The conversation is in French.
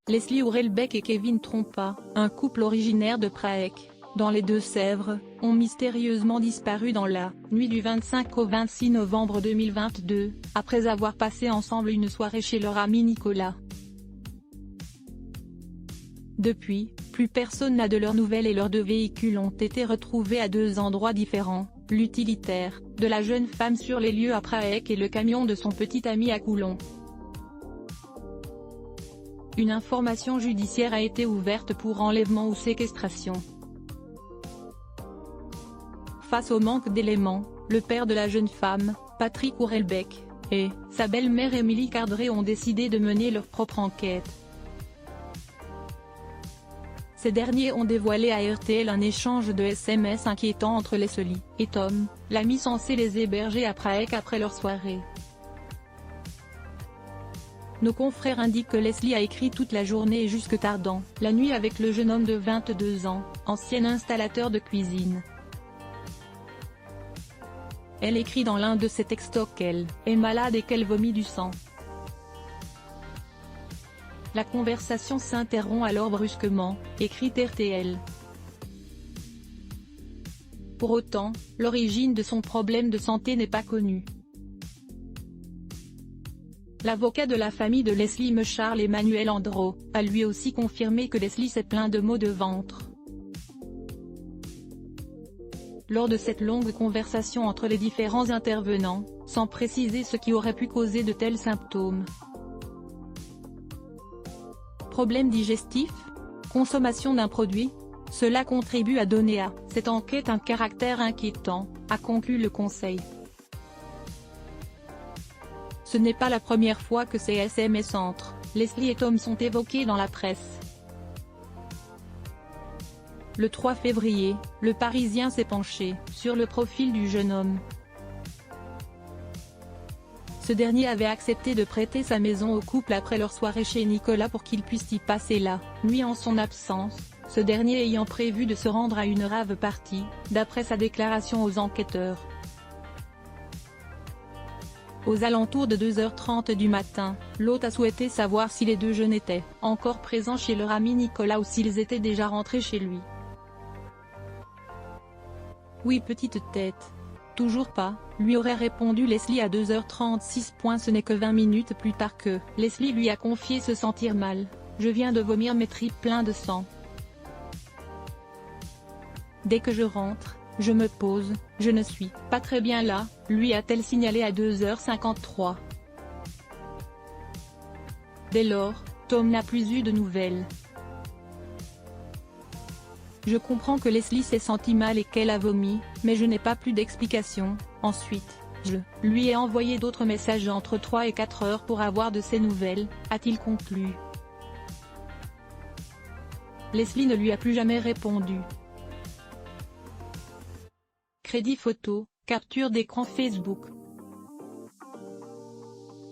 Leslie Hurlbeck et Kevin Trompa, un couple originaire de Prague, dans les Deux-Sèvres, ont mystérieusement disparu dans la nuit du 25 au 26 novembre 2022, après avoir passé ensemble une soirée chez leur ami Nicolas. Depuis, plus personne n'a de leurs nouvelles et leurs deux véhicules ont été retrouvés à deux endroits différents, l'utilitaire de la jeune femme sur les lieux à Prague et le camion de son petit ami à Coulon. Une information judiciaire a été ouverte pour enlèvement ou séquestration. Face au manque d'éléments, le père de la jeune femme, Patrick Hurlbeck, et sa belle-mère Émilie Cardré ont décidé de mener leur propre enquête. Ces derniers ont dévoilé à RTL un échange de SMS inquiétant entre Leslie et Tom, l'ami censé les héberger à Prague après leur soirée. Nos confrères indiquent que Leslie a écrit toute la journée et jusque tardant la nuit avec le jeune homme de 22 ans, ancien installateur de cuisine. Elle écrit dans l'un de ses textos qu'elle est malade et qu'elle vomit du sang. La conversation s'interrompt alors brusquement, écrit RTL. Pour autant, l'origine de son problème de santé n'est pas connue. L'avocat de la famille de Leslie, Charles-Emmanuel Andro, a lui aussi confirmé que Leslie s'est plaint de maux de ventre. Lors de cette longue conversation entre les différents intervenants, sans préciser ce qui aurait pu causer de tels symptômes. Problème digestif? Consommation d'un produit? Cela contribue à donner à cette enquête un caractère inquiétant, a conclu le Conseil. Ce n'est pas la première fois que ces SMS entre Leslie et Tom sont évoqués dans la presse. Le 3 février, Le Parisien s'est penché sur le profil du jeune homme. Ce dernier avait accepté de prêter sa maison au couple après leur soirée chez Nicolas pour qu'ils puissent y passer la nuit en son absence, ce dernier ayant prévu de se rendre à une rave party, d'après sa déclaration aux enquêteurs. Aux alentours de 2h30 du matin, l'hôte a souhaité savoir si les deux jeunes étaient encore présents chez leur ami Nicolas ou s'ils étaient déjà rentrés chez lui. Oui, petite tête. Toujours pas, lui aurait répondu Leslie à 2h36. Ce n'est que 20 minutes plus tard que Leslie lui a confié se sentir mal. Je viens de vomir mes tripes pleins de sang. Dès que je rentre, je me pose, je ne suis pas très bien là, lui a-t-elle signalé à 2h53. Dès lors, Tom n'a plus eu de nouvelles. Je comprends que Leslie s'est sentie mal et qu'elle a vomi, mais je n'ai pas plus d'explications. Ensuite, je lui ai envoyé d'autres messages entre 3 et 4 heures pour avoir de ses nouvelles, a-t-il conclu. Leslie ne lui a plus jamais répondu. Crédit photo, capture d'écran Facebook.